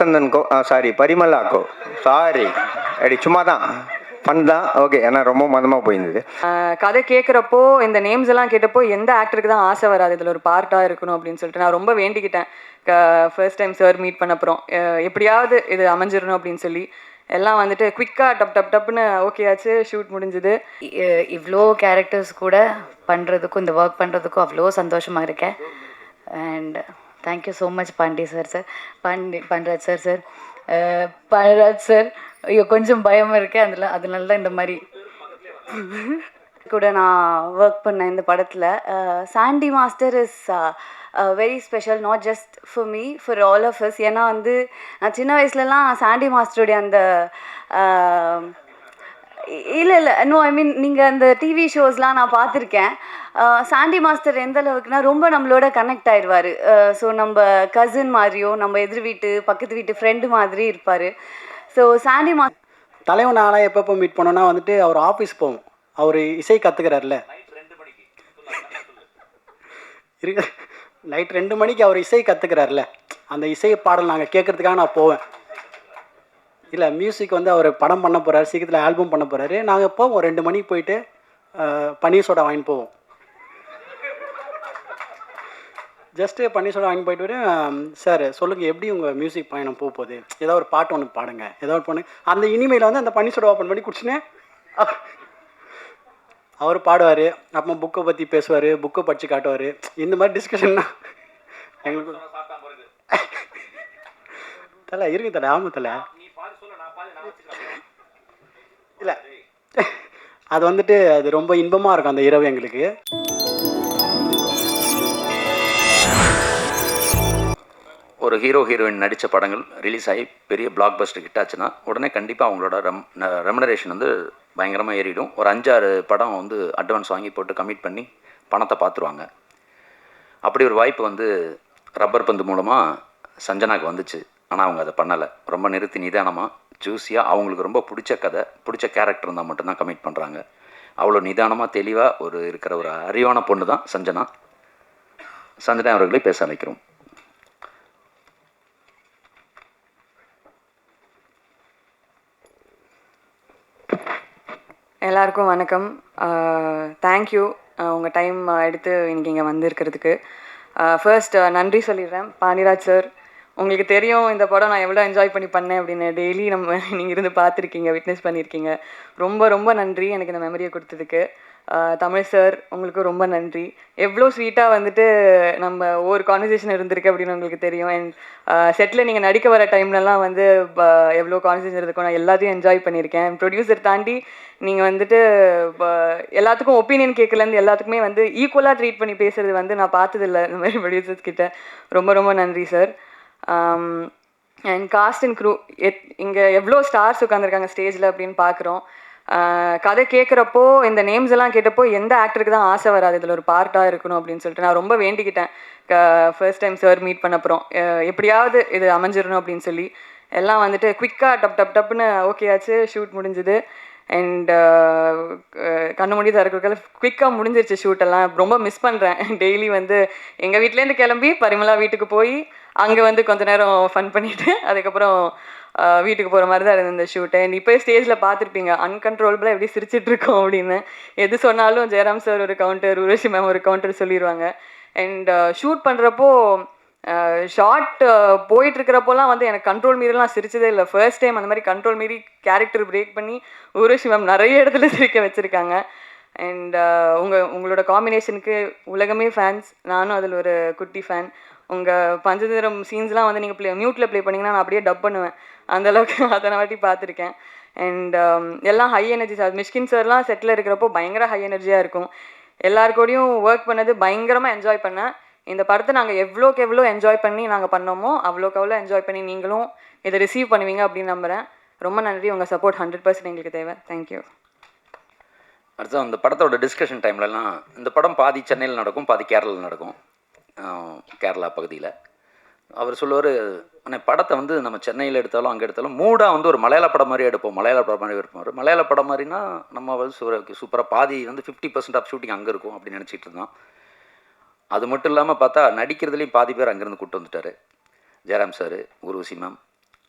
சந்தன்கோ sorry பரிமலாக்கோ sorry அப்படி சும்மா தான் ஃபன் தான். ஓகே, ஏன்னா ரொம்ப மதமாக போயிருந்தது. கதை கேட்குறப்போ இந்த நேம்ஸ் எல்லாம் கேட்டப்போ எந்த ஆக்டருக்கு தான் ஆசை வராது இதில் ஒரு பார்ட்டாக இருக்கணும் அப்படின்னு சொல்லிட்டு நான் ரொம்ப வேண்டிக்கிட்டேன். ஃபர்ஸ்ட் டைம் சார் மீட் பண்ணப்புறம் எப்படியாவது இது அமைஞ்சிடணும் அப்படின்னு சொல்லி எல்லாம் வந்துட்டு குவிக்காக டப் டப் டப்னு ஓகே ஆச்சு, ஷூட் முடிஞ்சுது. இவ்வளோ கேரக்டர்ஸ் கூட பண்ணுறதுக்கும் இந்த ஒர்க் பண்ணுறதுக்கும் அவ்வளோ சந்தோஷமாக இருக்கேன். And thank you so much Pandi sir Panraj sir Panraj sir. ஐயோ கொஞ்சம் பயமாக இருக்கேன் அதனால தான் இந்த மாதிரி கூட நான் ஒர்க் பண்ணேன் இந்த படத்தில். Sandy master is very special, not just for me, for all of us. ஏன்னா வந்து நான் சின்ன வயசுலலாம் சாண்டி மாஸ்டருடைய அந்த இல்லை நோ ஐ மீன் நீங்கள் அந்த டிவி ஷோஸ்லாம் நான் பார்த்துருக்கேன். சாண்டி மாஸ்டர் எந்த அளவுக்குனா ரொம்ப நம்மளோட கனெக்ட் ஆயிடுவார். ஸோ நம்ம கசின் மாதிரியோ நம்ம எதிர் வீட்டு பக்கத்து வீட்டு ஃப்ரெண்டு மாதிரி இருப்பார். ஸோ சாண்டி தலைவன் நானாக எப்பப்போ மீட் பண்ணோன்னா வந்துட்டு அவர் ஆஃபீஸ் போவோம். அவர் இசை கற்றுக்கிறார்ல, இருக்கு நைட் 2 மணிக்கு அவர் இசை கற்றுக்கிறார்ல, அந்த இசை பாடல் நாங்கள் கேட்குறதுக்காக நான் போவேன். இல்லை மியூசிக் வந்து அவர் படம் பண்ண போகிறாரு, சீக்கிரத்தில் ஆல்பம் பண்ண போகிறாரு. நாங்கள் போவோம் 2 மணிக்கு போயிட்டு பன்னீர் சோடா வாங்கிட்டு போவோம். ஜஸ்ட்டு பன்னீர் சோடா வாங்கி போயிட்டு வரேன். சார் சொல்லுங்கள், எப்படி உங்கள் மியூசிக் பயணம் போகுது, ஏதோ ஒரு பாட்டு ஒன்று பாடுங்க, ஏதோ ஒரு பொண்ணு அந்த இனிமையில் வந்து அந்த பன்னீர் சோடா ஓப்பன் பண்ணி குடிச்சுனே அவர் பாடுவார். அப்புறம் புக்கை பற்றி பேசுவார், புக்கை படித்து காட்டுவார். இந்த மாதிரி டிஸ்கஷன்னா எங்களுக்கு தலை இருக்கு தலை. ஆமாம் தலை. இல்லை அது வந்துட்டு அது ரொம்ப இன்பமாக இருக்கும் அந்த இரவு எங்களுக்கு. ஒரு ஹீரோயின் நடித்த படங்கள் ரிலீஸ் ஆகி பெரிய பிளாக் பஸ்டர் ஹிட் ஆச்சுன்னா உடனே கண்டிப்பாக அவங்களோட ரெமுனரேஷன் வந்து பயங்கரமாக ஏறிடும். ஒரு 5-6 படம் வந்து அட்வான்ஸ் வாங்கி போட்டு கமிட் பண்ணி பணத்தை பார்த்துருவாங்க. அப்படி ஒரு வாய்ப்பு வந்து ரப்பர் பந்து மூலமாக சஞ்சனாவுக்கு வந்துச்சு. ஆனால் அவங்க அதை பண்ணலை. ரொம்ப நிறுத்தி நிதானமாக ஜூஸியாக அவங்களுக்கு ரொம்ப பிடிச்ச கதை பிடிச்ச கேரக்டர் இருந்தால் மட்டும்தான் கமிட் பண்ணுறாங்க. அவ்வளோ நிதானமாக தெளிவாக இருக்கிற ஒரு அறிவான பொண்ணு தான் சஞ்சனா. சஞ்சனா அவர்களை பேச அழைக்கிறோம். எல்லாருக்கும் வணக்கம். தேங்க்யூ உங்கள் டைம் எடுத்து இன்றைக்கி இங்கே வந்திருக்கிறதுக்கு. ஃபர்ஸ்ட் நன்றி சொல்லிடுறேன் பாண்டிராஜ் சார். உங்களுக்கு தெரியும் இந்த படம் நான் எவ்வளோ என்ஜாய் பண்ணேன் அப்படின்னு. டெய்லி நீங்கள் இருந்து பார்த்துருக்கீங்க, விட்னஸ் பண்ணியிருக்கீங்க. ரொம்ப ரொம்ப நன்றி எனக்கு இந்த மெமரியை கொடுத்ததுக்கு. தமிழ் சார் உங்களுக்கு ரொம்ப நன்றி. எவ்வளோ ஸ்வீட்டாக வந்துட்டு நம்ம ஒவ்வொரு கான்வர்சேஷன் இருந்திருக்கு அப்படின்னு உங்களுக்கு தெரியும். அண்ட் செட்டில் நீங்கள் நடிக்க வர டைம்லலாம் வந்து எவ்வளோ கான்வர்சேஷன் இருக்கும், நான் எல்லாத்தையும் என்ஜாய் பண்ணியிருக்கேன். ப்ரொடியூசர் தாண்டி நீங்கள் வந்துட்டு எல்லாத்துக்கும் ஒப்பீனியன் கேட்கலேருந்து எல்லாத்துக்குமே வந்து ஈக்குவலாக ட்ரீட் பண்ணி பேசுகிறது வந்து நான் பார்த்ததில்லை இந்த மாதிரி ப்ரொடியூசர்ஸ் கிட்ட. ரொம்ப ரொம்ப நன்றி sir. And cast and crew இங்கே எவ்வளோ ஸ்டார்ஸ் உட்காந்துருக்காங்க ஸ்டேஜில் அப்படின்னு பார்க்குறோம். கதை கேட்குறப்போ இந்த நேம்ஸ் எல்லாம் கேட்டப்போ எந்த ஆக்டருக்கு தான் ஆசை வராது இதில் ஒரு பார்ட்டாக இருக்கணும் அப்படின்னு சொல்லிட்டு நான் ரொம்ப வேண்டிக்கிட்டேன். ஃபர்ஸ்ட் டைம் சார் மீட் பண்ணப்புறம் எப்படியாவது இது அமைஞ்சிடணும் அப்படின்னு சொல்லி எல்லாம் வந்துட்டு குவிக்காக டப் டப் டப்னு ஓகே ஆச்சு, ஷூட் முடிஞ்சுது. அண்ட் கண்ணு மூடி திறக்கிறதுக்காக குவிக்காக முடிஞ்சிருச்சு ஷூட்டெல்லாம். ரொம்ப மிஸ் பண்ணுறேன். டெய்லி வந்து எங்கள் வீட்டிலேருந்து கிளம்பி பரிமலா வீட்டுக்கு போய் அங்கே வந்து கொஞ்ச நேரம் ஃபன் பண்ணிவிட்டு அதுக்கப்புறம் வீட்டுக்கு போகிற மாதிரி தான் இருந்தது இந்த ஷூட்டை. இப்போ ஸ்டேஜில் பார்த்துருப்பீங்க அன்கண்ட்ரோலபிளாக எப்படி சிரிச்சிட்ருக்கோம் அப்படின்னு. எது சொன்னாலும் ஜெயராம் சார் ஒரு கவுண்டர், உருவசி மேம் ஒரு கவுண்டர் சொல்லிடுவாங்க. அண்ட் ஷூட் பண்ணுறப்போ ஷார்ட் போயிட்டுருக்கிறப்போலாம் வந்து எனக்கு கண்ட்ரோல் மீறிலாம் சிரிச்சதே இல்லை. ஃபர்ஸ்ட் டைம் அந்த மாதிரி கண்ட்ரோல் மீறி கேரக்டர் பிரேக் பண்ணி உருவசி மேம் நிறைய இடத்துல சிரிக்க வச்சுருக்காங்க. அண்ட் உங்களோட காம்பினேஷனுக்கு உலகமே ஃபேன்ஸ், நானும் அதில் ஒரு குட்டி ஃபேன். உங்கள் பஞ்சதந்திரம் சீன்ஸ்லாம் வந்து நீங்கள் மியூட்டில் ப்ளே பண்ணிங்கன்னா நான் அப்படியே டப் பண்ணுவேன். அந்தளவுக்கு அத்தனை வாட்டி பார்த்துருக்கேன். அண்ட் எல்லாம் ஹை எனர்ஜி சார். மிஷ்கின் சார்லாம் செட்டில் இருக்கிறப்போ பயங்கர ஹை எனர்ஜியாக இருக்கும். எல்லாருக்கூடையும் ஒர்க் பண்ணது பயங்கரமாக என்ஜாய் பண்ணேன். இந்த படத்தை நாங்கள் எவ்வளோக்கு எவ்வளோ என்ஜாய் பண்ணி நாங்கள் பண்ணோமோ அவ்வளோக்கு அவ்வளோ என்ஜாய் பண்ணி நீங்களும் இதை ரிசீவ் பண்ணுவீங்க அப்படின்னு நம்புகிறேன். ரொம்ப நன்றி. உங்கள் சப்போர்ட் 100% எங்களுக்கு தேவை. தேங்க்யூ. அடுத்து அந்த படத்தோட டிஸ்கஷன் டைம்லலாம் இந்த படம் பாதி சென்னையில் நடக்கும், பாதி கேரளாவில் நடக்கும். கேரளா பகுதியில் அவர் சொல்லுவார், ஆனால் படத்தை வந்து நம்ம சென்னையில் எடுத்தாலும் அங்கே எடுத்தாலும் மூடாக வந்து ஒரு மலையாள படம் மாதிரி எடுப்போம், மலையாள படம் மாதிரி இருப்போம். மலையாள படம் மாதிரினா நம்ம வந்து சூப்பராக பாதி வந்து 50% ஆஃப் ஷூட்டிங் அங்கே இருக்கும் அப்படின்னு நினச்சிட்டு இருந்தோம். அது மட்டும் இல்லாமல் பார்த்தா நடிக்கிறதுலேயும் பாதி பேர் அங்கேருந்து கூப்பிட்டு வந்துட்டார். ஜெயராம் சார், உருவசி மேம்,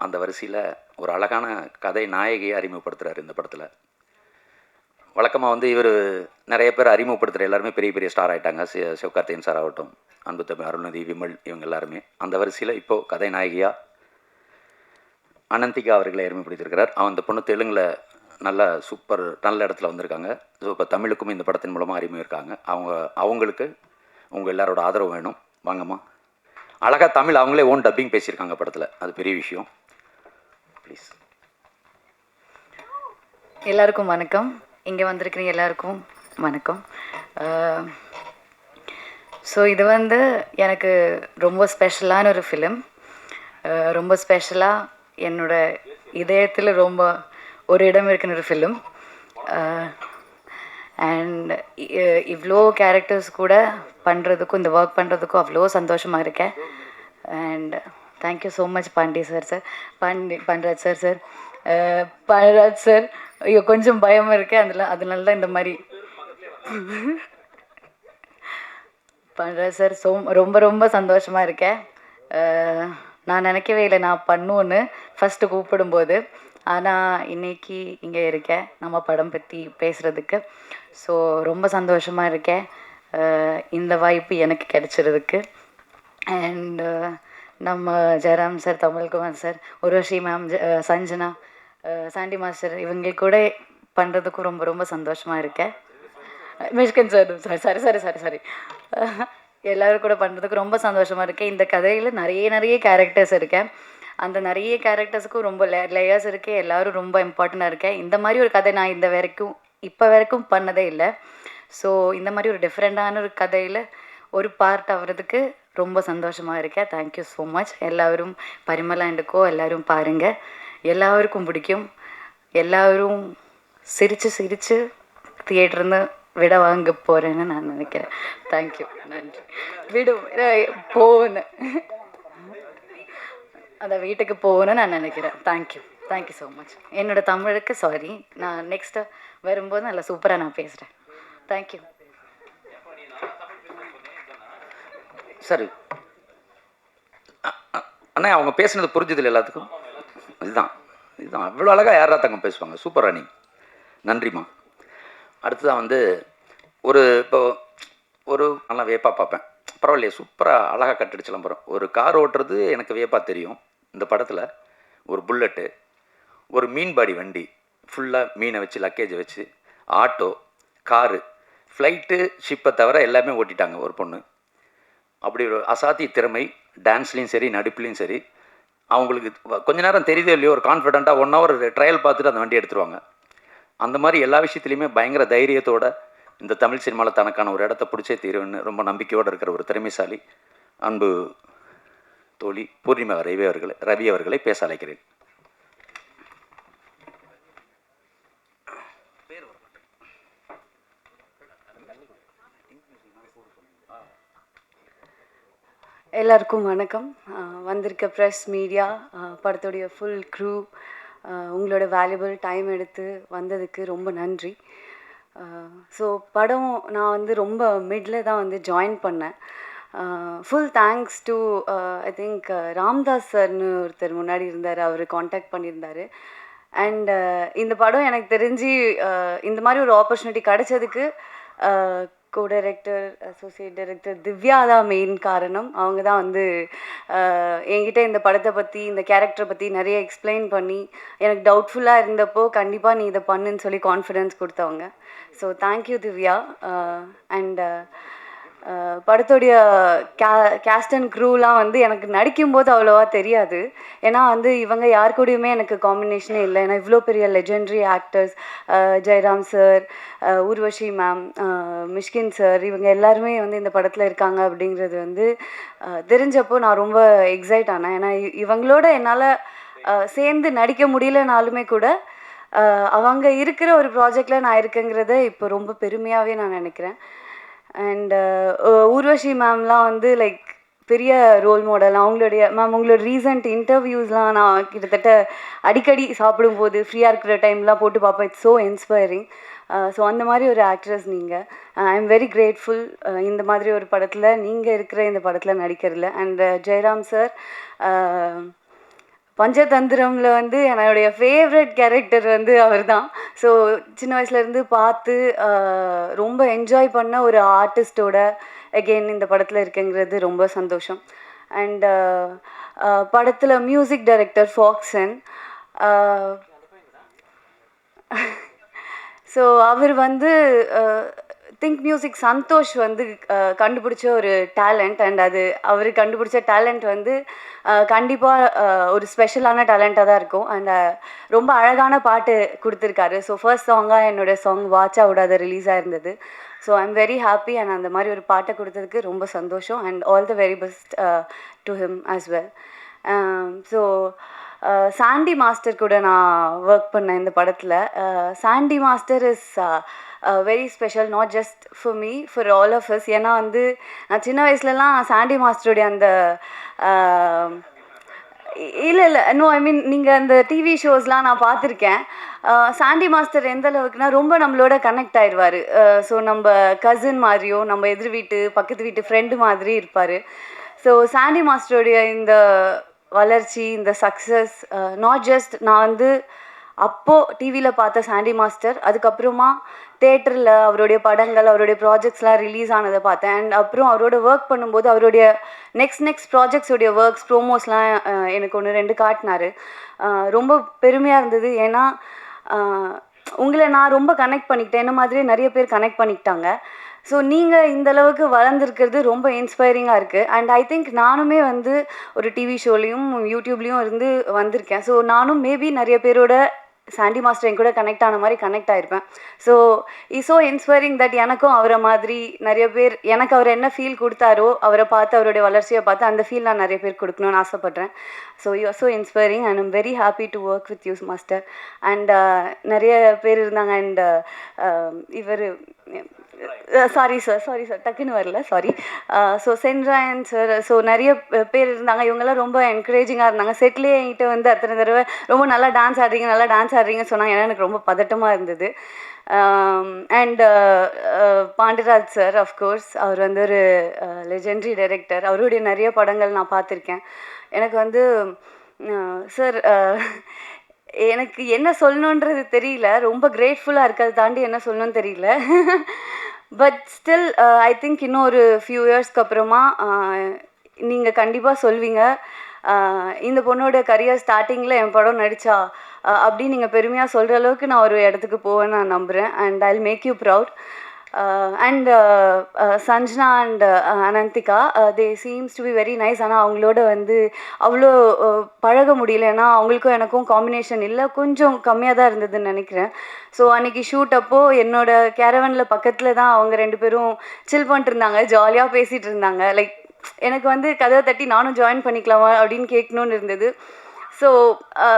அந்த வரிசையில் ஒரு அழகான கதை நாயகியை அறிமுகப்படுத்துகிறார் இந்த படத்தில். வழக்கமாக வந்து இவர் நிறைய பேர் அறிமுகப்படுத்துகிற எல்லாருமே பெரிய பெரிய ஸ்டார் ஆகிட்டாங்க. சிவகார்த்திகேயன் சார் ஆகட்டும், அன்பு தம்பி அருள்நிதி, விமல், இவங்க எல்லாருமே. அந்த வரிசையில் இப்போது கதை நாயகியாக அனந்திகா அவர்களை அறிமுகப்படுத்தியிருக்கிறார். அந்த பொண்ணு தெலுங்கில் நல்ல சூப்பர் நல்ல இடத்துல வந்திருக்காங்க. ஸோ இப்போ தமிழுக்கும் இந்த படத்தின் மூலமாக அறிமுகம் இருக்காங்க. அவங்களுக்கு உங்கள் எல்லாரோட ஆதரவு வேணும். வாங்கம்மா. அழகாக தமிழ் அவங்களே ஓன் டப்பிங் பேசியிருக்காங்க படத்தில், அது பெரிய விஷயம். ப்ளீஸ். எல்லாருக்கும் வணக்கம். இங்கே வந்திருக்கிறீங்க எல்லாருக்கும் வணக்கம். ஸோ இது வந்து எனக்கு ரொம்ப ஸ்பெஷலான ஒரு ஃபிலிம். ரொம்ப ஸ்பெஷலாக என்னோட இதயத்தில் ரொம்ப ஒரு இடம் இருக்குன்னு ஒரு ஃபிலிம். அண்ட் இவ்வளோ கேரக்டர்ஸ் கூட பண்ணுறதுக்கும் இந்த ஒர்க் பண்ணுறதுக்கும் அவ்வளோ சந்தோஷமாக இருக்கேன். And thank you so much Pandi sir Panraj sir Panraj sir. ஐயோ கொஞ்சம் பயமாக இருக்கேன், அதனால தான் இந்த மாதிரி. பண்ராஜ் சார் ரொம்ப ரொம்ப சந்தோஷமாக இருக்கேன். நான் நினைக்கவே இல்லை நான் பண்ணுவோன்னு ஃபஸ்ட்டு கூப்பிடும்போது. ஆனால் இன்றைக்கி இங்கே இருக்கேன் நம்ம படம் பற்றி பேசுகிறதுக்கு. ஸோ ரொம்ப சந்தோஷமாக இருக்கேன் இந்த வாய்ப்பு எனக்கு கிடைச்சிறதுக்கு. அண்டு நம்ம Jayaram sir, Tamilkumar sir, Urvashi ma'am, Sanjana, Sandy master இவங்க கூட பண்ணுறதுக்கும் ரொம்ப ரொம்ப சந்தோஷமாக இருக்கேன். மிஷ்கன் சார் எல்லோரும் கூட பண்ணுறதுக்கு ரொம்ப சந்தோஷமாக இருக்கேன். இந்த கதையில் நிறைய கேரக்டர்ஸ் இருக்கேன். அந்த நிறைய கேரக்டர்ஸுக்கும் ரொம்ப லேயர்ஸ் இருக்குது. எல்லோரும் ரொம்ப இம்பார்ட்டண்ட்டாக இருக்கேன். இந்த மாதிரி ஒரு கதை நான் இப்போ வரைக்கும் பண்ணதே இல்லை. ஸோ இந்த மாதிரி ஒரு டிஃப்ரெண்ட்டான ஒரு கதையில் ஒரு பார்ட் ஆகிறதுக்கு ரொம்ப சந்தோஷமாக இருக்கேன். Thank you so much. எல்லோரும் பரிமளாண்டுக்கோ எல்லோரும் பாருங்கள், எல்லாருக்கும் பிடிக்கும். எல்லோரும் சிரித்து தியேட்டர்னு விட வாங்க போகிறேன்னு நான் நினைக்கிறேன். தேங்க்யூ, நன்றி. போகணும், அந்த வீட்டுக்கு போகணும்னு நான் நினைக்கிறேன். Thank you so much. என்னோடய தமிழுக்கு சாரி, நான் நெக்ஸ்ட்டு வரும்போது நல்லா சூப்பராக நான் பேசுகிறேன். தேங்க்யூ. சரி அண்ணா, அவங்க பேசுனது புரிஞ்சுதில்லை எல்லாத்துக்கும்? இதுதான் அவ்வளோ அழகாக யாரா தங்க பேசுவாங்க. சூப்பர் ராணி, நன்றிம்மா. அடுத்ததான் வந்து ஒரு நல்லா வேப்பாக பார்ப்பேன். பரவாயில்லையே, சூப்பராக அழகாக கட்டடிச்சலாம். போகிறோம். ஒரு கார் ஓட்டுறது எனக்கு வேப்பாக தெரியும். இந்த படத்தில் ஒரு புல்லட்டு, ஒரு மீன்பாடி வண்டி ஃபுல்லாக மீனை வச்சு லக்கேஜை வச்சு, ஆட்டோ, காரு, ஃப்ளைட்டு, ஷிப்பை தவிர எல்லாமே ஓட்டிட்டாங்க ஒரு பொண்ணு. அப்படி ஒரு அசாத்திய திறமை. டான்ஸ்லேயும் சரி, நடிப்புலேயும் சரி. அவங்களுக்கு கொஞ்ச நேரம் தெரியுதோ இல்லையோ, ஒரு கான்ஃபிடெண்ட்டாக 1 hour ட்ரையல் பார்த்துட்டு அந்த வண்டி எடுத்துருவாங்க. அந்த மாதிரி எல்லா விஷயத்துலையுமே பயங்கர தைரியத்தோட இந்த தமிழ் சினிமாவில் தனக்கான ஒரு இடத்த பிடிச்சே தீருன்னு ரொம்ப நம்பிக்கையோடு இருக்கிற ஒரு திறமைசாலி அன்பு தோழி பூர்ணிமா ரவி அவர்களை பேச அழைக்கிறேன். எல்லாருக்கும் வணக்கம். வந்திருக்க ப்ரெஸ், மீடியா, படத்துடைய ஃபுல் க்ரூ, உங்களோட வேல்யூபிள் டைம் எடுத்து வந்ததுக்கு ரொம்ப நன்றி. ஸோ படம் நான் வந்து ரொம்ப மிடில் தான் வந்து ஜாயின் பண்ணேன். Full thanks to I think Ramdas சார்னு ஒருத்தர் முன்னாடி இருந்தார், அவர் காண்டாக்ட் பண்ணியிருந்தார். அண்ட் இந்த படம் எனக்கு தெரிஞ்சு இந்த மாதிரி ஒரு ஆப்பர்ச்சுனிட்டி கிடைச்சதுக்கு co director, associate director Divya தான் மெயின் காரணம். அவங்க தான் வந்து என்கிட்ட இந்த படத்தை பற்றி, இந்த கேரக்டரை பற்றி நிறைய எக்ஸ்பிளைன் பண்ணி எனக்கு டவுட்ஃபுல்லாக இருந்தப்போ கண்டிப்பாக நீ இதை பண்ணுன்னு சொல்லி கான்ஃபிடென்ஸ் கொடுத்தவங்க. So thank you Divya. அண்ட் படத்துடைய கேஸ்ட் அண்ட் க்ரூலாம் வந்து எனக்கு நடிக்கும்போது அவ்வளோவா தெரியாது. ஏன்னா வந்து இவங்க யார் கூடயுமே எனக்கு காம்பினேஷனே இல்லை. ஏன்னா இவ்வளோ பெரிய legendary actors, Jayaram sir, Urvashi ma'am, Mysskin sir, இவங்க எல்லாருமே வந்து இந்த படத்தில் இருக்காங்க அப்படிங்கிறது வந்து தெரிஞ்சப்போ நான் ரொம்ப எக்ஸைட் ஆனேன். ஏன்னா இவங்களோட என்னால் சேர்ந்து நடிக்க முடியலனாலுமே கூட அவங்க இருக்கிற ஒரு ப்ராஜெக்டில் நான் இருக்கேங்கிறத இப்போ ரொம்ப பெருமையாகவே நான் நினைக்கிறேன். அண்ட் ஊர்வஷி மேம்லாம் வந்து லைக் பெரிய ரோல் மாடல். உங்களோட ரீசன்ட் இன்டர்வியூஸ்லாம் நான் கிட்டத்தட்ட அடிக்கடி சாப்பிடும்போது ஃப்ரீயாக இருக்கிற டைம்லாம் போட்டு பார்ப்பேன். It's so inspiring. ஸோ அந்த மாதிரி ஒரு ஆக்ட்ரஸ் நீங்கள். ஐ எம் வெரி கிரேட்ஃபுல் இந்த மாதிரி ஒரு படத்தில் நீங்கள் இருக்கிற இந்த படத்தில் நடிக்கிறதில்ல. அண்ட் ஜெயராம் சார், பஞ்சதந்திரமில் வந்து என்னுடைய ஃபேவரட் கேரக்டர் வந்து அவர் தான். ஸோ சின்ன வயசுலேருந்து பார்த்து ரொம்ப என்ஜாய் பண்ண ஒரு ஆர்டிஸ்டோட அகெயின் இந்த படத்தில் இருக்குங்கிறது ரொம்ப சந்தோஷம். அண்ட் படத்தில் மியூசிக் டைரக்டர் ஃபாக்சன். ஸோ அவர் வந்து திங்க் மியூசிக் சந்தோஷ் வந்து கண்டுபிடிச்ச ஒரு டேலண்ட். அண்ட் அது அவர் கண்டுபிடிச்ச டேலண்ட் வந்து கண்டிப்பாக ஒரு ஸ்பெஷலான டேலண்ட்டாக தான் இருக்கும். அண்ட் ரொம்ப அழகான பாட்டு கொடுத்துருக்காரு. ஸோ ஃபர்ஸ்ட் சாங்காக என்னோடய சாங் வாட்சா விடாத ரிலீஸ் ஆயிருந்தது. So I am very happy. And அந்த மாதிரி ஒரு பாட்டை கொடுத்ததுக்கு ரொம்ப சந்தோஷம். And all the very best to him as well. So Sandy master கூட நான் ஒர்க் பண்ணேன் இந்த படத்தில். Sandy master is very special, not just for me, for all of us. ஏன்னா வந்து நான் சின்ன வயசுலலாம் சாண்டி மாஸ்டருடைய அந்த இல்லை நோ ஐ மீன் நீங்கள் அந்த டிவி ஷோஸ்லாம் நான் பார்த்துருக்கேன். சாண்டி மாஸ்டர் எந்த அளவுக்குனா ரொம்ப நம்மளோட கனெக்ட் ஆயிடுவார். ஸோ நம்ம கசின் மாதிரியோ நம்ம எதிர் வீட்டு பக்கத்து வீட்டு ஃப்ரெண்டு மாதிரி இருப்பார். ஸோ சாண்டி மாஸ்டருடைய இந்த வளர்ச்சி, இந்த சக்ஸஸ், நாட் ஜஸ்ட் நான் வந்து அப்போது டிவியில் பார்த்த சாண்டி மாஸ்டர், அதுக்கப்புறமா தேட்டரில் அவருடைய படங்கள் அவருடைய ப்ராஜெக்ட்ஸ்லாம் ரிலீஸ் ஆனதை பார்த்தேன். அண்ட் அப்புறம் அவரோட ஒர்க் பண்ணும்போது அவருடைய நெக்ஸ்ட் ப்ராஜெக்ட்ஸோடைய ஒர்க்ஸ் ப்ரோமோஸ்லாம் எனக்கு 1-2 காட்டினார். ரொம்ப பெருமையாக இருந்தது. ஏன்னா உங்களை நான் ரொம்ப கனெக்ட் பண்ணிக்கிட்டேன், என்ன மாதிரியே நிறைய பேர் கனெக்ட் பண்ணிக்கிட்டாங்க. ஸோ நீங்கள் இந்தளவுக்கு வளர்ந்துருக்கிறது ரொம்ப இன்ஸ்பைரிங்காக இருக்குது. அண்ட் ஐ திங்க் நானுமே வந்து ஒரு டிவி ஷோலையும் யூடியூப்லேயும் இருந்து வந்திருக்கேன். ஸோ நானும் மேபி நிறைய பேரோட சாண்டி மாஸ்டர் என் கூட கனெக்ட் ஆன மாதிரி கனெக்ட் ஆகிருப்பேன். ஸோ ஸோ இன்ஸ்பைரிங் தட் எனக்கும் அவரை மாதிரி நிறைய பேர் எனக்கு அவர் என்ன ஃபீல் கொடுத்தாரோ அவரை பார்த்து அவருடைய வளர்ச்சியை பார்த்து அந்த ஃபீல் நான் நிறைய பேர் கொடுக்கணும்னு ஆசைப்பட்றேன். So you are so inspiring and I'm very happy to work with you master. And நிறைய பேர் இருந்தாங்க. அண்ட் இவர் சாரி சார் டக்குன்னு வரல, sorry. So Sendrayan sir, so நிறைய பேர் இருந்தாங்க. இவங்கெல்லாம் ரொம்ப என்கரேஜிங்காக இருந்தாங்க. செட்லேயே என்கிட்ட வந்து அத்தனை தடவை ரொம்ப நல்லா டான்ஸ் ஆடுறீங்கன்னு சொன்னாங்க. ஏன்னா எனக்கு ரொம்ப பதட்டமாக இருந்தது. அண்ட் பாண்டியராஜ் சார், அஃப்கோர்ஸ் அவர் வந்து ஒரு லெஜெண்டரி டைரக்டர். அவருடைய நிறைய படங்கள் நான் பார்த்துருக்கேன். எனக்கு வந்து சார் எனக்கு என்ன சொல்லணுன்றது தெரியல, ரொம்ப கிரேட்ஃபுல்லாக இருக்கிறத தாண்டி என்ன சொல்லணும்னு தெரியல. பட் ஸ்டில் ஐ திங்க் இன்னும் ஒரு ஃபியூ இயர்ஸ்க்கு அப்புறமா நீங்கள் கண்டிப்பாக சொல்வீங்க, இந்த பொண்ணோட கரியர் ஸ்டார்டிங்கில் என் படம் நடித்தா அப்படின்னு நீங்கள் பெருமையாக சொல்கிற அளவுக்கு நான் ஒரு இடத்துக்கு போவேன்னு நான் நம்புகிறேன். And I will make you proud. And Sanjana and Ananthika, they seems to be very nice. ஆனால் அவங்களோட வந்து அவ்வளோ பழக முடியல. ஏன்னா அவங்களுக்கும் எனக்கும் காம்பினேஷன் இல்லை, கொஞ்சம் கம்மியாக தான் இருந்ததுன்னு நினைக்கிறேன். ஸோ அன்றைக்கி ஷூட் அப்போது என்னோடய கேரவனில் பக்கத்தில் தான் அவங்க 2 பேரும் சில் பண்ணிட்டு இருந்தாங்க, ஜாலியாக பேசிகிட்டு இருந்தாங்க. லைக் எனக்கு வந்து கதவை தட்டி நானும் ஜாயின் பண்ணிக்கலாமா அப்படின்னு கேட்கணுன்னு இருந்தது. ஸோ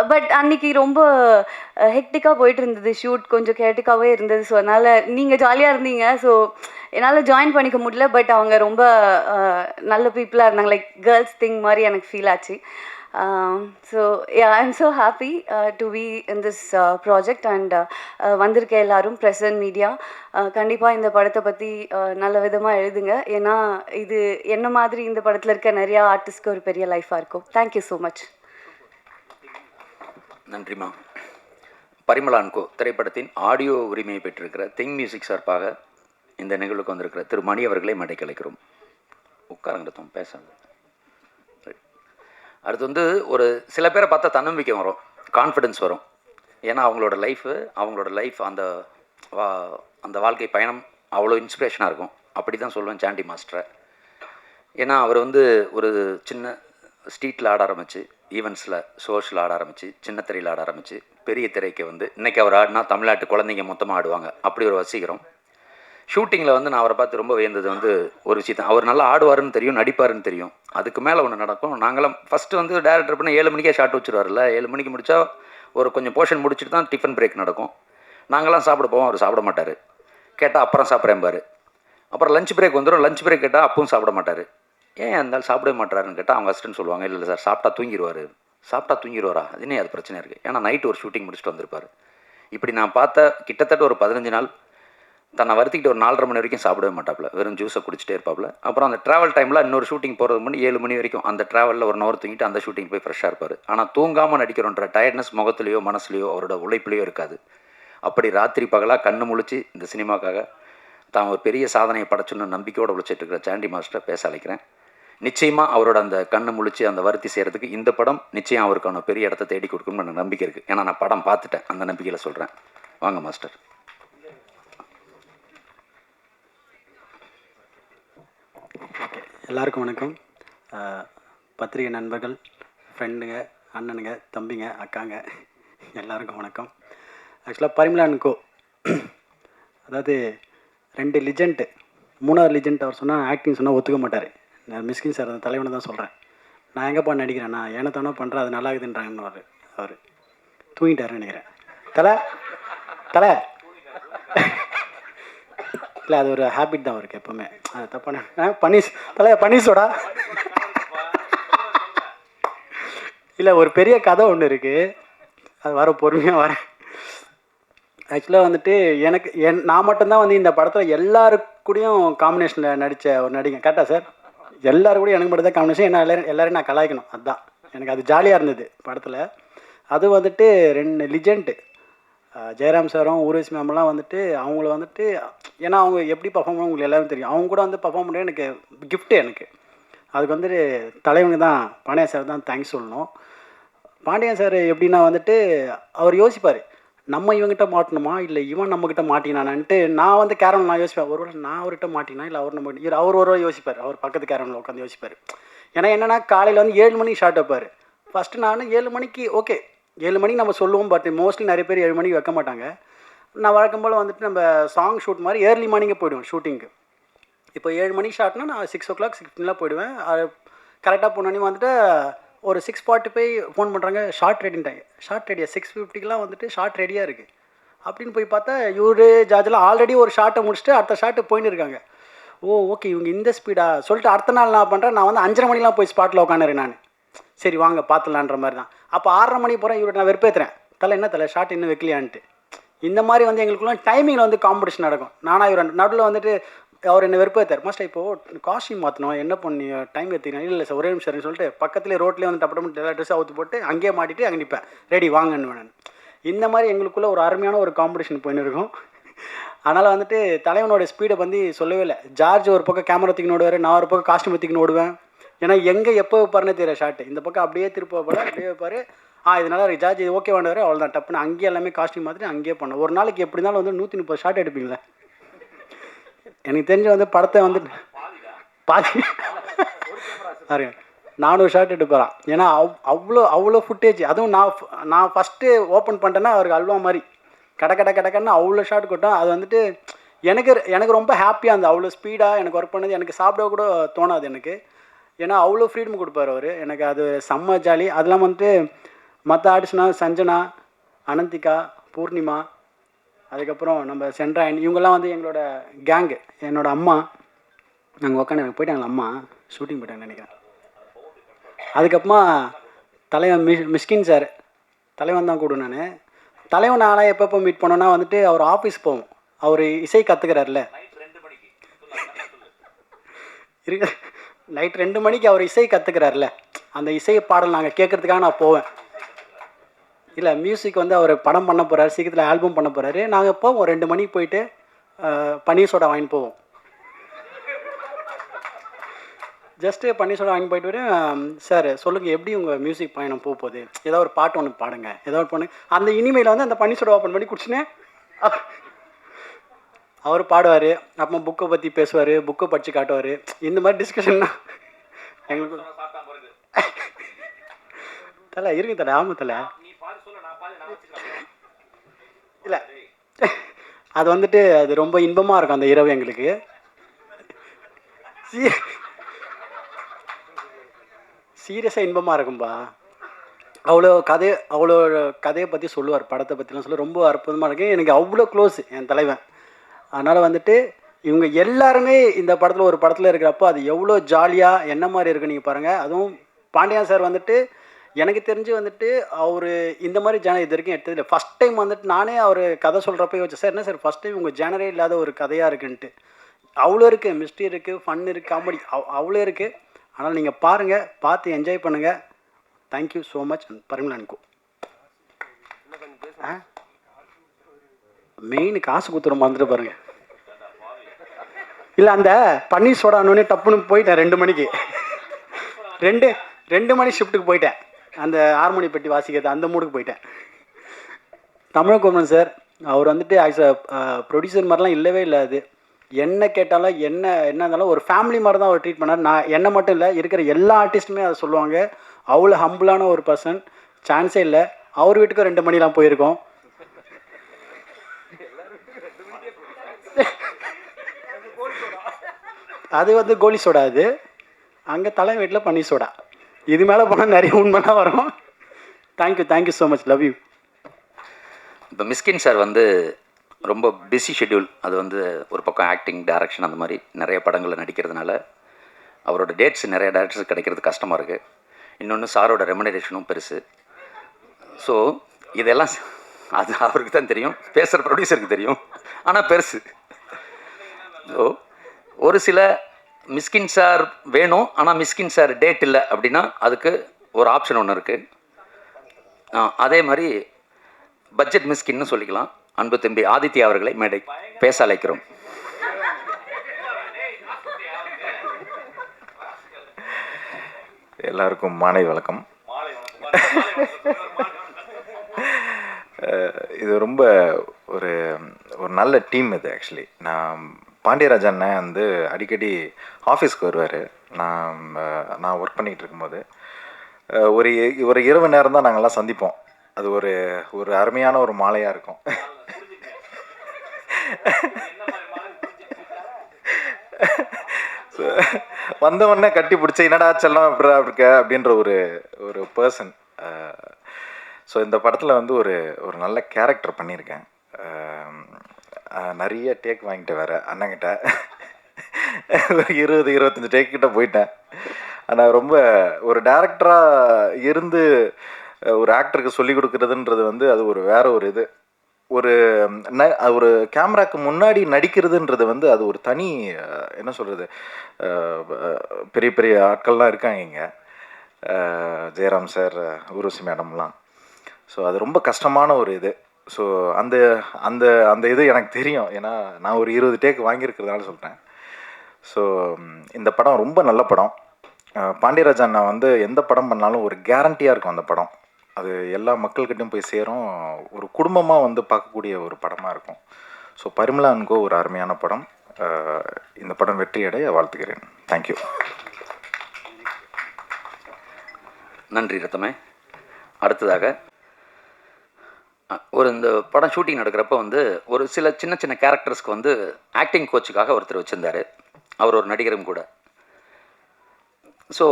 பட் அன்றைக்கி ரொம்ப ஹெக்டிக்காக போயிட்டு இருந்தது, ஷூட் கொஞ்சம் கேட்டிக்காகவே இருந்தது. ஸோ அதனால் நீங்கள் ஜாலியாக இருந்தீங்க, ஸோ என்னால் ஜாயின் பண்ணிக்க முடியல. பட் அவங்க ரொம்ப நல்ல பீப்புளாக இருந்தாங்க, லைக் கேர்ள்ஸ் திங் மாதிரி எனக்கு ஃபீல் ஆச்சு. So I am so happy to be in this project. And வந்திருக்க எல்லாரும் ப்ரெஸ் அண்ட் மீடியா, கண்டிப்பாக இந்த படத்தை பற்றி நல்ல விதமாக எழுதுங்க. ஏன்னா இது என்ன மாதிரி இந்த படத்தில் இருக்க நிறையா ஆர்டிஸ்ட்க்கு ஒரு பெரிய லைஃபாக இருக்கும். Thank you so much. நன்றிம்மா. பரிமளா அண்ட் கோ திரைப்படத்தின் ஆடியோ உரிமையை பெற்றிருக்கிற திங் மியூசிக் சார்பாக இந்த நிகழ்வுக்கு வந்திருக்கிற திரு மணி அவர்களை மேடைக்கு அழைக்கிறோம். உட்காரங்கட்டும், பேசுங்க. அடுத்து வந்து ஒரு சில பேரை பார்த்தா தன்னம்பிக்கை வரும், கான்ஃபிடென்ஸ் வரும். ஏன்னா அவங்களோட லைஃப் அந்த வாழ்க்கை பயணம் அவ்வளோ இன்ஸ்பிரேஷனாக இருக்கும். அப்படி தான் சொல்லுவேன் சாண்டி மாஸ்டரை. ஏன்னா அவர் வந்து ஒரு சின்ன ஸ்ட்ரீட்டில் ஆட ஆரம்பித்து, ஈவெண்ட்ஸில் ஷோஸில் ஆட ஆரம்பித்து, சின்ன திரையில் ஆட ஆரம்பித்து, பெரிய திரைக்கு வந்து இன்றைக்கி அவர் ஆடினா தமிழ்நாட்டு குழந்தைங்க மொத்தமாக ஆடுவாங்க, அப்படி ஒரு வசீகரம். ஷூட்டிங்கில் வந்து நான் அவரை பார்த்து ரொம்ப வியந்தது வந்து ஒரு விஷயம், அவர் நல்லா ஆடுவாருன்னு தெரியும், நடிப்பாருன்னு தெரியும். அதுக்கு மேலே ஒன்று நடக்கும். நாங்களாம் ஃபஸ்ட்டு வந்து டேரக்டர் பண்ண 7 மணிக்கே ஷாட் வச்சுருவார்ல, 7 மணிக்கு முடித்தா ஒரு கொஞ்சம் போர்ஷன் முடிச்சுட்டு தான் டிஃபன் பிரேக் நடக்கும். நாங்களாம் சாப்பிட போவோம், அவர் சாப்பிட மாட்டார். கேட்டால் அப்புறம் சாப்பிட்றேன்பார். அப்புறம் லஞ்ச் பிரேக் வந்துடும், லஞ்ச் பிரேக் கேட்டால் அப்பவும் சாப்பிட மாட்டார். ஏன் இருந்தாலும் சாப்பிடவே மாட்டாருன்னு கேட்டால் அவங்க அசிஸ்டன்ட் சொல்லுவாங்க, இல்லை சார் சாப்பிட்டா தூங்கிடுவாரா, அது என்ன அது பிரச்சனை இருக்குது. ஏன்னா நைட்டு ஒரு ஷூட்டிங் முடிச்சுட்டு வந்திருப்பார். இப்படி நான் பார்த்த கிட்டத்தட்ட ஒரு 15 நாள் தன்னை வருத்திக்கிட்டு ஒரு 4:30 மணி வரைக்கும் சாப்பிடவே மாட்டாப்புல, வெறும் ஜூஸை குடிச்சிட்டே இருப்பாப்புல. அப்புறம் அந்த ட்ராவல் டைமில் இன்னொரு ஷூட்டிங் போகிறது முன்னாடி 7 மணி வரைக்கும் அந்த ட்ராவலில் ஒரு நவர் தூங்கிட்டு அந்த ஷூட்டிங் போய் ஃப்ரெஷ்ஷாக இருப்பார். ஆனால் தூங்காமல் நடிக்கிறோன்ற டயர்ட்னஸ் முகத்துலையோ மனசுலையோ அவரோட உழைப்புலையோ இருக்காது. அப்படி ராத்திரி பகலாக கண்ணு முழிச்சு இந்த சினிமாக்காக தான் ஒரு பெரிய சாதனையை படைச்சுன்னு நம்பிக்கையோடு உழைச்சிட்டு இருக்கிற சாண்டி மாஸ்டரை பேச அழைக்கிறேன். நிச்சயமாக அவரோட அந்த கண்ணு முழிச்சு அந்த வருத்தி செய்கிறதுக்கு இந்த படம் நிச்சயம் அவருக்கான பெரிய இடத்த தேடி கொடுக்கணும்னு எனக்கு நம்பிக்கை இருக்குது. ஏன்னா நான் படம் பார்த்துட்டேன், அந்த நம்பிக்கையில் சொல்கிறேன். வாங்க மாஸ்டர். ஓகே, எல்லாருக்கும் வணக்கம். பத்திரிகை நண்பர்கள், ஃப்ரெண்டுங்க, அண்ணனுங்க, தம்பிங்க, அக்காங்க, எல்லாருக்கும் வணக்கம். ஆக்சுவலாக பரிமளா அண்ட் கோ, அதாவது 2 லிஜெண்ட், 3வது லிஜெண்ட் அவர் சொன்னால் ஆக்டிங் சொன்னால் ஒத்துக்க மாட்டார். நான் மிஸ்கின் சார் அந்த தலைவனை தான் சொல்கிறேன். நான் எங்கேப்பா நடிக்கிறேன், நான் ஏனத்தானோ பண்ணுறேன், அது நல்லா இருக்குதுன்றாங்கன்னு அவர் தூங்கிட்டாருன்னு நினைக்கிறேன். தலை இல்லை, அது ஒரு ஹேபிட் தான் அவருக்கு எப்போவுமே. அது தப்பான பன்னீர்சோடா இல்லை, ஒரு பெரிய கதை ஒன்று இருக்குது, அது வர பொறுமையாக வரேன். ஆக்சுவலாக வந்துட்டு எனக்கு நான் மட்டும்தான் வந்து இந்த படத்தில் எல்லாருக்கூடையும் காம்பினேஷனில் நடித்த ஒரு நடிகை. கரெக்டாக சார்? எல்லாருக்கூடையும் எனக்கு மட்டும் தான் காம்பினேஷன். ஏன்னா எல்லோரையும் நான் கலாய்க்கணும், அதுதான் எனக்கு அது ஜாலியாக இருந்தது படத்தில். அது வந்துட்டு 2 லிஜெண்ட்டு, ஜெயராம் சாரும் ஊர்வசி மேம்லாம் வந்துட்டு அவங்கள வந்துட்டு, ஏன்னா அவங்க எப்படி பர்ஃபார்ம் பண்ண உங்களுக்கு எல்லோரும் தெரியும். அவங்க கூட வந்து பர்ஃபார்ம் பண்ண எனக்கு கிஃப்ட்டு. எனக்கு அதுக்கு வந்துட்டு தலைவனுக்கு தான், பாண்டியன் சார் தான் தேங்க்ஸ் சொல்லணும். பாண்டியன் சார் எப்படின்னா வந்துட்டு அவர் யோசிப்பார், நம்ம இவங்ககிட்ட மாட்டணுமா இல்லை இவன் நம்மக்கிட்ட மாட்டினானான்ட்டு. நான் வந்து கேரவன் நான் யோசிப்பேன், ஒருவேளை நான் அவர்கிட்ட மாட்டினா இல்லை அவர் நம்ம அவர் ஒரு யோசிப்பார், அவர் பக்கத்து கேரவனில் உட்காந்து யோசிப்பார். ஏன்னா என்னென்னா காலையில் வந்து 7 மணிக்கு ஷார்ட் வைப்பார். ஃபஸ்ட்டு நான் 7 மணிக்கு ஓகே 7 மணிக்கு நம்ம சொல்லுவோம், பட் மோஸ்ட்லி நிறைய பேர் 7 மணிக்கு வைக்க மாட்டாங்க. நான் வழக்கம் போல் வந்துட்டு நம்ம சாங் ஷூட் மாதிரி ஏர்லி மார்னிங்கே போய்டுவேன் ஷூட்டிங்க்கு. இப்போ 7 மணிக்கு ஷார்ட்னா நான் 6 o'clock 6:15 போய்டுவேன். கரெக்டாக போனோன்னே வந்துட்டு ஒரு 6:45 ஃபோன் பண்ணுறாங்க, ஷார்ட் ரெடின்ட்டாங்க. ஷார்ட் ரெடியாக 6:50க்கெலாம் வந்துட்டு ஷார்ட் ரெடியாக இருக்குது அப்படின்னு போய் பார்த்தா இவரு ஜார்ஜெலாம் ஆல்ரெடி ஒரு ஷார்ட்டை முடிச்சுட்டு அடுத்த ஷார்ட்டு போயின்னு இருக்காங்க. ஓகே இவங்க இந்த ஸ்பீடா சொல்லிட்டு அடுத்த நாள் நான் பண்ணுறேன், நான் வந்து 5:30 மணிலாம் போய் ஸ்பாட்டில் உட்காந்துறேன் நான். சரி வாங்க பார்த்துலான்ற மாதிரி தான். அப்போ 6:30 மணி போகிறேன், இவரை நான் வெறுப்பேற்றுறேன், என்ன தலை ஷார்ட் இன்னும் வைக்கலையான்ட்டு. இந்த மாதிரி வந்து எங்களுக்குள்ள டைமிங்கில் வந்து காம்படிஷன் நடக்கும். நானாக இவர் நடுவில் வந்துட்டு அவர் என்ன வெறுப்பேற்றார், மாஸ்டர் இப்போது காஸ்டியூம் மாற்றணும், என்ன பண்ணி டைம் எடுத்துக்கிறேன். இல்லை சார் ஒரே நிமிஷம் சொல்லிட்டு பக்கத்துலேயே ரோட்லேயே வந்து டப்பு எல்லா ட்ரெஸ்ஸும் அவுத்து போட்டு அங்கேயே மாட்டிட்டு அங்கே நிற்பேன், ரெடி வாங்கன்னு வேணும். இந்த மாதிரி எங்களுக்குள்ளே ஒரு அருமையான ஒரு காம்படிஷன் போயின்னு இருக்கும். அதனால் வந்துட்டு தலைவனோட ஸ்பீடை வந்து சொல்லவே இல்லை. ஜார்ஜ் ஒரு பக்கம் கேமரா தூக்கின்னு ஓடுவார், நான் ஒரு பக்கம் காஸ்டியூம் தூக்கின்னு ஓடுவேன். ஏன்னா எங்கே எப்போ வைப்பாருன்னு தெரியல ஷார்ட்டு. இந்த பக்கம் அப்படியே திருப்ப வைப்பார், அப்படியே வைப்பார். இதனால் ஜார்ஜ் இது ஓகே வேண்டாரு, அவ்வளோதான் டப்புன்னு அங்கேயே எல்லாமே காஸ்டியூம் மாற்றிட்டு அங்கேயே பண்ணேன். ஒரு நாளைக்கு எப்படி இருந்தாலும் வந்து 130 ஷார்ட் எடுப்பீங்களே. எனக்கு தெரிஞ்சு வந்து படத்தை வந்து பாதி 400 ஷார்ட் எடுப்பாரான். ஏன்னா அவ்வளோ ஃபுட்டேஜ். அதுவும் நான் ஃபஸ்ட்டு ஓப்பன் பண்ணிட்டேன்னா அவருக்கு அல்வா மாதிரி கடக்கன்னு அவ்வளோ ஷார்ட் கொட்டோம். அது வந்துட்டு எனக்கு ரொம்ப ஹாப்பியாக இருந்தது. அவ்வளோ ஸ்பீடாக எனக்கு ஒர்க் பண்ணது எனக்கு சாப்பிட கூட தோணாது எனக்கு. ஏன்னா அவ்வளோ ஃப்ரீடம் கொடுப்பார் அவர் எனக்கு. அது செம்ம ஜாலி. அதெல்லாம் வந்துட்டு மற்ற ஆர்டிஸ்ட்னா சஞ்சனா, அனந்திகா, பூர்ணிமா, அதுக்கப்புறம் நம்ம சென்ட்ராயன், இவங்கெல்லாம் வந்து எங்களோட கேங்கு. என்னோடய அம்மா நாங்கள் உட்காந்து எனக்கு போயிட்டாங்களா, அம்மா ஷூட்டிங் போயிட்டாங்கன்னு நினைக்கிறேன். அதுக்கப்புறமா தலைவன் மிஸ்கின் சார், தலைவன் தான் கூட நான். தலைவன் நாளாக எப்பப்போ மீட் பண்ணோன்னா வந்துட்டு அவர் ஆஃபீஸ் போவோம். அவர் இசை கற்றுக்கிறார்ல, இருக்கு நைட் 2 மணிக்கு அவர் இசை கற்றுக்கிறார்ல, அந்த இசை பாடல் நாங்கள் கேட்குறதுக்காக நான் போவேன். இல்லை மியூசிக் வந்து அவர் படம் பண்ண போகிறாரு, சீக்கிரத்தில் ஆல்பம் பண்ண போகிறாரு. நாங்கள் போவோம் 2 மணிக்கு போயிட்டு பன்னீர் சோடா வாங்கிட்டு போவோம். ஜஸ்ட்டு பன்னீர் சோடா வாங்கி போயிட்டு வரேன். சார் சொல்லுங்கள் எப்படி உங்கள் மியூசிக் பயணம் போகுது, ஏதோ ஒரு பாட்டு ஒன்று பாடுங்க, ஏதோ ஒரு பண்ணுங்க. அந்த இனிமையில் வந்து அந்த பன்னீர் சோடா ஓப்பன் பண்ணி குடிச்சுன்னு அவர் பாடுவார். அப்புறமா புக்கை பற்றி பேசுவார், புக்கை படித்து காட்டுவார். இந்த மாதிரி டிஸ்கஷன்னா எங்களுக்கு தலை இருக்கு தலை. ஆமாம் தலை. இல்லை அது வந்துட்டு அது ரொம்ப இன்பமாக இருக்கும் அந்த இரவு எங்களுக்கு. சீரியஸாக இன்பமாக இருக்கும்பா. அவ்வளோ கதையை பற்றி சொல்லுவார், படத்தை பற்றிலாம் சொல்ல ரொம்ப அற்புதமாக இருக்குது. எனக்கு அவ்வளோ க்ளோஸ் என் தலைவன். அதனால் வந்துட்டு இவங்க எல்லாருமே இந்த படத்தில் ஒரு படத்தில் இருக்கிறப்போ அது எவ்வளோ ஜாலியாக என்ன மாதிரி இருக்குது நீங்கள் பாருங்கள். அதுவும் பாண்டியன் சார் வந்துட்டு எனக்கு தெரிஞ்சு வந்துட்டு அவர் இந்த மாதிரி ஜேனர் இது வரைக்கும் எடுத்ததில்லை. ஃபஸ்ட் டைம் வந்துட்டு நானே அவர் கதை சொல்கிறப்ப யோசிச்சேன், சார் என்ன சார் ஃபஸ்ட் டைம் உங்கள் ஜேனரே இல்லாத ஒரு கதையாக இருக்குன்ட்டு. அவ்வளோ இருக்குது, மிஸ்ட்ரி இருக்குது, ஃபன் இருக்குது, காமெடி அவ்வளோ இருக்குது. ஆனால் நீங்கள் பாருங்கள், பார்த்து என்ஜாய் பண்ணுங்கள். தேங்க்யூ ஸோ மச் பரிமளனுக்கு. மெயின் காசு கொடுத்துரும் வந்துட்டு பாருங்கள். இல்லை அந்த பன்னீர் சோடானோடனே டப்புன்னு போயிட்டேன் 2 மணிக்கு. 2 மணி ஷிஃப்ட்டுக்கு போயிட்டேன். அந்த ஹார்மோனி பெட்டி வாசிக்கிறது அந்த மூடுக்கு போயிட்டேன். தமிழகுமரன் சார் அவர் வந்துட்டு ஆஸ் அ ப்ரொடியூசர் மாதிரிலாம் இல்லவே இல்லை. அது என்ன கேட்டாலும் என்ன இருந்தாலும் ஒரு ஃபேமிலி மாதிரி தான் அவர் ட்ரீட் பண்ணார். நான் என்ன மட்டும் இல்லை, இருக்கிற எல்லா ஆர்டிஸ்ட்டுமே அதை சொல்லுவாங்க. அவ்வளோ ஹம்பிளான ஒரு பர்சன், சான்ஸே இல்லை. அவர் வீட்டுக்கும் 2 மணிலாம் போயிருக்கோம். அது வந்து கோலி சோடா, அது அங்கே தலை வீட்டில் பன்னீர் சோடா. இது மேலே போனால் நிறைய உண்மைலாம் வரும். Thank you so much, love you. இப்போ மிஸ்கின் சார் வந்து ரொம்ப பிஸி ஷெட்யூல். அது வந்து ஒரு பக்கம் ஆக்டிங், டைரக்ஷன் அந்த மாதிரி நிறைய படங்களில் நடிக்கிறதுனால அவரோட டேட்ஸ் நிறைய டேரக்டர்ஸ் கிடைக்கிறது கஷ்டமாக இருக்குது. இன்னொன்று சாரோட ரெமுனரேஷனும் பெருசு. ஸோ இதெல்லாம் அது அவருக்கு தான் தெரியும், பேசுகிற ப்ரொடியூசருக்கு தெரியும், ஆனால் பெருசு. ஸோ ஒரு சில மிஸ்கின் சார் வேணும், ஆனால் மிஸ்கின் சார் டேட் இல்லை அப்படின்னா அதுக்கு ஒரு ஆப்ஷன் ஒன்று இருக்குது. அதே மாதிரி பட்ஜெட் மிஸ்கின்னு சொல்லிக்கலாம். அன்பு தம்பி ஆதித்யா அவர்களை மேடை பேச அழைக்கிறோம். எல்லாருக்கும் மாலை வணக்கம். இது ரொம்ப ஒரு நல்ல டீம் இது. ஆக்சுவலி நான் பாண்டியராஜ் அண்ணன் வந்து அடிக்கடி ஆஃபீஸ்க்கு வருவார். நான் ஒர்க் பண்ணிகிட்டு இருக்கும்போது ஒரு இரவு நேரம் தான் நாங்கள்லாம் சந்திப்போம். அது ஒரு அருமையான ஒரு மாலையாக இருக்கும். வந்தவொடனே கட்டி பிடிச்ச என்னடா செல்லம் எப்படா இருக்க அப்படின்ற ஒரு பர்சன். ஸோ இந்த படத்தில் வந்து ஒரு நல்ல கேரக்டர் பண்ணியிருக்கேன். நிறைய டேக் வாங்கிட்டு வேறு அண்ணங்கிட்ட ஒரு 20-25 டேக் கிட்ட போயிட்டேன். ஆனால் ரொம்ப ஒரு டேரக்டராக இருந்து ஒரு ஆக்டருக்கு சொல்லிக் கொடுக்குறதுன்றது வந்து அது வேற ஒரு இது. ஒரு கேமராக்கு முன்னாடி நடிக்கிறதுன்றது வந்து அது ஒரு தனி என்ன சொல்கிறது, பெரிய பெரிய ஆட்கள்லாம் இருக்காங்க இங்கே, ஜெயராம் சார், ஊர்வசி மேடம்லாம். ஸோ அது ரொம்ப கஷ்டமான ஒரு இது. ஸோ அந்த அந்த அந்த இது எனக்கு தெரியும். ஏன்னா நான் ஒரு 20 டேக் வாங்கியிருக்கிறதுனால சொல்கிறேன். ஸோ இந்த படம் ரொம்ப நல்ல படம். பாண்டியராஜ் அண்ணா வந்து எந்த படம் பண்ணாலும் ஒரு கேரண்டியாக இருக்கும் அந்த படம். அது எல்லா மக்கள்கிட்டையும் போய் சேரும். ஒரு குடும்பமாக வந்து பார்க்கக்கூடிய ஒரு படமாக இருக்கும். ஸோ பரிமளா அண்ட் கோ ஒரு அருமையான படம். இந்த படம் வெற்றியடைய வாழ்த்துக்கிறேன். தேங்க்யூ. நன்றி ரத்தமே. அடுத்ததாக இந்த படம் ஷூட்டிங் நடக்கிறப்ப வந்து ஒரு சில சின்ன சின்ன கேரக்டர்ஸ்க்கு வந்து ஆக்டிங் கோச்சுக்காக ஒருத்தர் வச்சுருந்தார். அவர் ஒரு நடிகரும் கூட. ஸோ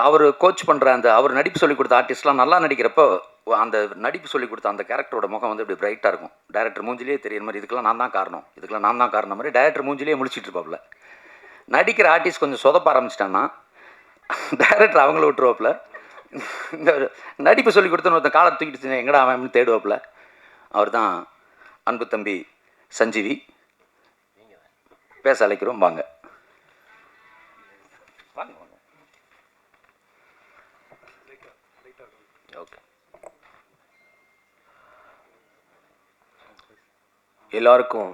அவர் கோச் பண்ணுற அவர் நடிப்பு சொல்லிக் கொடுத்த ஆர்டிஸ்ட்லாம் நல்லா நடிக்கிறப்போ அந்த நடிப்பு சொல்லிக் கொடுத்த அந்த கேரக்டரோட முகம் வந்து இப்படி பிரைட்டாக இருக்கும். டைரக்டர் மூஞ்சிலே தெரியுற மாதிரி இதுக்கெல்லாம் நான் தான் காரணம் மாதிரி டைரக்டர் மூஞ்சிலே முழிச்சிட்டு இருப்பாப்புல. நடிக்கிற ஆர்டிஸ்ட் கொஞ்சம் சொதப்ப ஆரம்பிச்சிட்டான்னா டைரக்டர் அவங்கள விட்டுருவாப்புல. இந்த நடிப்பு சொல்லிக் கொடுத்தன்னு ஒருத்தன் காலை தூக்கிட்டு எங்கடா அவன் தேடுவாப்புல. அவர் தான் அன்பு தம்பி சஞ்சீவி. பேச அழைக்கிறோம், வாங்க. ஓகே. எல்லாருக்கும்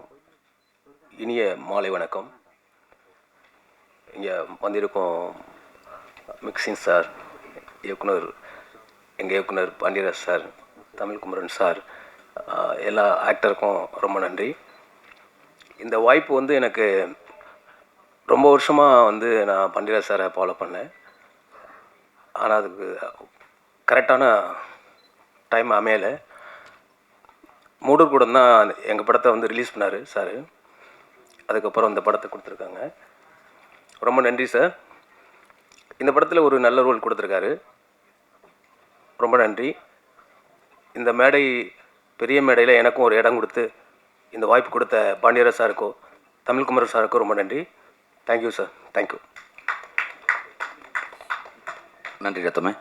இனிய மாலை வணக்கம். இங்கே வந்திருக்கோம் மிக்சிங் சார், எங்கள் இயக்குனர் பாண்டியராஜ் சார், தமிழ்குமரன் சார், எல்லா ஆக்டருக்கும் ரொம்ப நன்றி. இந்த வாய்ப்பு வந்து எனக்கு ரொம்ப வருஷமாக வந்து நான் பாண்டியராஜ் சாரை ஃபாலோ பண்ணேன். ஆனால் அதுக்கு கரெக்டான டைம் அமையலை. மூடூர் கூட தான் எங்கள் படத்தை வந்து ரிலீஸ் பண்ணார் சார். அதுக்கப்புறம் இந்த படத்தை கொடுத்துருக்காங்க. ரொம்ப நன்றி சார். இந்த படத்தில் ஒரு நல்ல ரோல் கொடுத்துருக்காரு. ரொம்ப நன்றி. இந்த மேடை பெரிய மேடையில் எனக்கும் ஒரு இடம் கொடுத்து இந்த வாய்ப்பு கொடுத்த பாண்டியராஜ் சாருக்கோ தமிழ்குமரன் சாருக்கோ ரொம்ப நன்றி. Thank you sir. தேங்க்யூ. நன்றி ரத்தமே.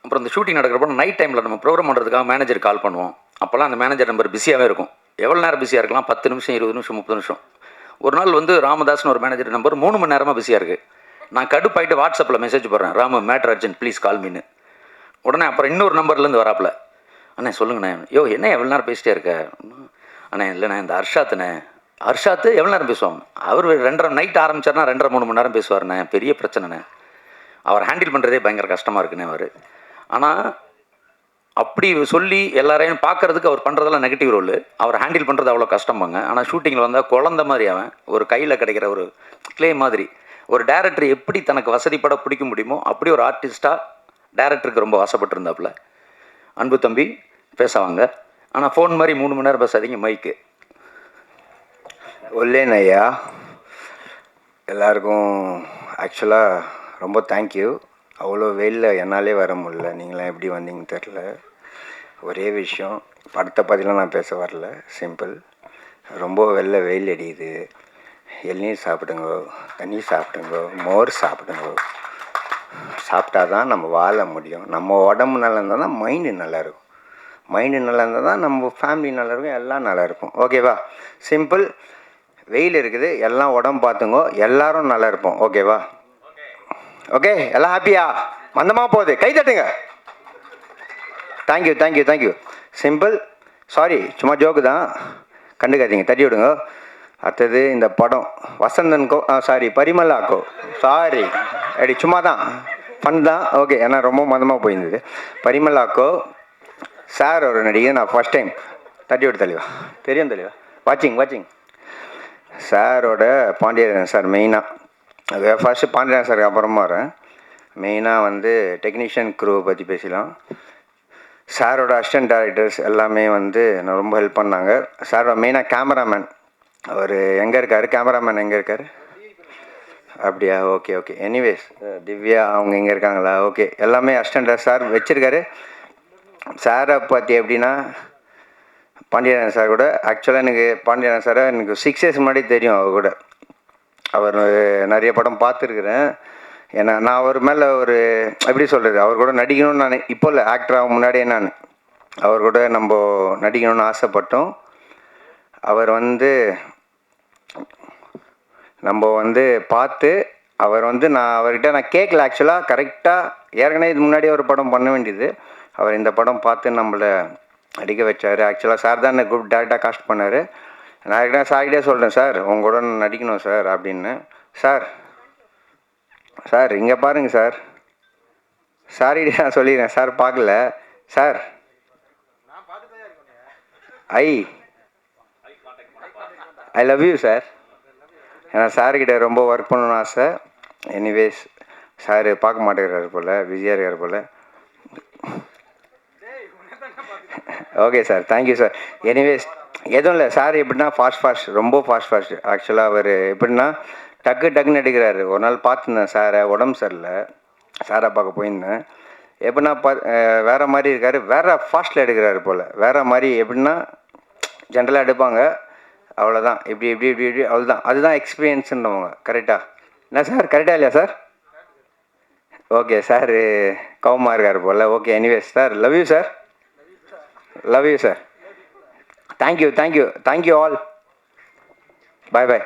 அப்புறம் இந்த ஷூட்டிங் நடக்கிறப்போ நைட் டைமில் நம்ம ப்ரோக்ராம் பண்ணுறதுக்காக மேனேஜர் கால் பண்ணுவோம். அப்போல்லாம் அந்த மேனேஜர் நம்பர் பிஸியாகவே இருக்கும். எவ்வளோ நேரம் பிஸியாக இருக்கலாம்? 10 நிமிஷம், 20 நிமிஷம், 30 நிமிஷம். ஒரு நாள் வந்து ராமதாஸ்னு ஒரு மேனேஜர் நம்பர் 3 மணி நேரமாக பிஸியாக இருக்குது. நான் கடுப்பாயிட்டு வாட்ஸ்அப்பில் மெசேஜ் போடுறேன், Ramu matter urgent please call மீன்னு. உடனே அப்புறம் இன்னொரு நம்பர்லேருந்து வராப்புல, அண்ணே சொல்லுங்கண்ணே. என்ன எவ்வளோ நேரம் பேசிட்டே இருக்க? அண்ணே இல்லைண்ணே இந்த ஹர்ஷாத்து எவ்வளோ நேரம் பேசுவாங்க? அவர் 2:30 நைட் ஆரம்பிச்சார்னா 2:30 3 மணி நேரம் பேசுவார்ண்ணே. பெரிய பிரச்சனைண்ணே. அவர் ஹேண்டில் பண்ணுறதே பயங்கர கஷ்டமாக இருக்குண்ணே அவர். ஆனால் அப்படி சொல்லி எல்லாரையும் பார்க்குறதுக்கு அவர் பண்ணுறதெல்லாம் நெகட்டிவ் ரோல். அவர் ஹேண்டில் பண்ணுறது அவ்வளோ கஷ்டமாங்க. ஆனால் ஷூட்டிங்கில் வந்தால் குழந்த மாதிரி அவன் ஒரு கையில் கிடைக்கிற ஒரு க்ளே மாதிரி. ஒரு டேரக்டர் எப்படி தனக்கு வசதிப்பட பிடிக்க முடியுமோ அப்படி ஒரு ஆர்டிஸ்ட்டாக டேரக்டருக்கு ரொம்ப வசப்பட்டுருந்தாப்புல. அன்பு தம்பி பேசுவாங்க, ஆனால் ஃபோன் மாதிரி 3 மணி நேரம் பேசாதீங்க மைக்கு. ஒல்லேனையா எல்லாருக்கும் ஆக்சுவலாக ரொம்ப தேங்க்யூ. அவ்வளோ வெயிலில் என்னாலே வர முடியல, நீங்களாம் எப்படி வந்தீங்கன்னு தெரில. ஒரே விஷயம், படத்தை பற்றிலாம் நான் பேச வரல, சிம்பிள். ரொம்ப வெயில் அடியுது, இளநீர் சாப்பிடுங்கோ, தண்ணி சாப்பிடுங்கோ, மோர் சாப்பிடுங்கோ. சாப்பிட்டா தான் நம்ம வாழ முடியும். நம்ம உடம்பு நல்லா இருந்தால் தான் மைண்டு நல்லாயிருக்கும். மைண்டு நல்லா இருந்தால் தான் நம்ம ஃபேமிலி நல்லாயிருக்கும், எல்லாம் நல்லாயிருக்கும். ஓகேவா? சிம்பிள். வெயில் இருக்குது, எல்லாம் உடம்பு பார்த்துங்கோ, எல்லோரும் நல்லா இருப்போம். ஓகேவா? ஓகே, எல்லாம் ஹாப்பியா? மந்தமாக போகுது, கை தட்டுங்க. தேங்க்யூ. சிம்பிள். சாரி, சும்மா ஜோக்கு தான், கண்டுக்காதீங்க, தட்டி விடுங்க. அடுத்தது இந்த படம் வசந்தன்கோ பரிமளாக்கோ, சாரி அப்படி சும்மா தான், ஃபன் தான். ஓகே, ஏன்னா ரொம்ப மந்தமாக போயிருந்தது. பரிமளாக்கோ சார் ஒரு நடிகை, நான் ஃபஸ்ட் டைம் தட்டி விட்டு தெளிவா தெரியும், தெளிவா வாட்சிங் சாரோட பாண்டியன் சார் மெயினாக. அது ஃபர்ஸ்ட்டு பாண்டியன் சாருக்கு அப்புறமா வரேன். மெயினாக வந்து டெக்னீஷியன் க்ரூவை பற்றி பேசலாம். சாரோட அசிஸ்டன்ட் டைரக்டர்ஸ் எல்லாமே வந்து நான் ரொம்ப ஹெல்ப் பண்ணாங்க. சாரோட மெயினாக கேமராமேன், அவர் எங்கே இருக்கார்? கேமராமேன் எங்கே இருக்கார்? அப்படியா? ஓகே. எனிவேஸ் திவ்யா அவங்க எங்கே இருக்காங்களா? ஓகே, எல்லாமே அசிஸ்டண்ட் சார் வச்சுருக்காரு. சாரை பற்றி எப்படின்னா, பாண்டியன் சார் கூட ஆக்சுவலாக எனக்கு பாண்டியன் சாரை எனக்கு 6 இயர்ஸ் முன்னாடி தெரியும். அவர் கூட அவர் நிறைய படம் பார்த்துருக்குறேன். ஏன்னா நான் அவர் மேலே ஒரு எப்படி சொல்கிறது, அவர் கூட நடிக்கணும்னு நான் இப்போ இல்லை, ஆக்டராக முன்னாடியே நான் அவர் கூட நம்ம நடிக்கணும்னு ஆசைப்பட்டோம். அவர் வந்து நம்ம வந்து பார்த்து அவர் வந்து நான் அவர்கிட்ட கேட்கல. ஆக்சுவலாக கரெக்டாக ஏற்கனவே இது முன்னாடி ஒரு படம் பண்ண வேண்டியது, அவர் இந்த படம் பார்த்து நம்மளை நடிக்க வச்சார். ஆக்சுவலாக சார் தான் குரூப் டேரெக்டாக காஸ்ட் பண்ணார். நான் ஏற்கனவே சார்கிட்டே சொல்கிறேன், சார் உங்களோட நடிக்கணும் சார் அப்படின்னு. சார் இங்கே பாருங்கள் சார், சாரிகிட்டே நான் சொல்லிடுறேன், சார் பார்க்கல sir. I love you sir. ஏன்னா சார்கிட்ட ரொம்ப ஒர்க் பண்ணணும்னு ஆசை. எனிவேஸ் சார் பார்க்க மாட்டேங்கிறாரு போல், பிஸியாக இருக்கார் போல். Okay sir, thank you sir. Anyways எதுவும் இல்லை, சார் எப்படின்னா ஃபாஸ்ட் ரொம்ப ஃபாஸ்ட். ஆக்சுவலாக அவர் எப்படின்னா டக்குன்னு எடுக்கிறாரு. ஒரு நாள் பார்த்துருந்தேன் சாரை, உடம்பு சரியில்லை, சாரை பார்க்க போயிருந்தேன். எப்படின்னா வேறு மாதிரி இருக்கார், வேறு ஃபாஸ்ட்டில் எடுக்கிறாரு போல். வேறு மாதிரி எப்படின்னா ஜென்ரலாக எடுப்பாங்க, அவ்வளோதான். இப்படி அவ்வளோதான். அதுதான் எக்ஸ்பீரியன்ஸுன்றவங்க. கரெக்டாக என்ன சார்? கரெக்டாக இல்லையா சார்? ஓகே, சார் கவமாக இருக்கார் போல். Okay, anyways sir, love you sir. Love you, sir. Thank you all. Bye.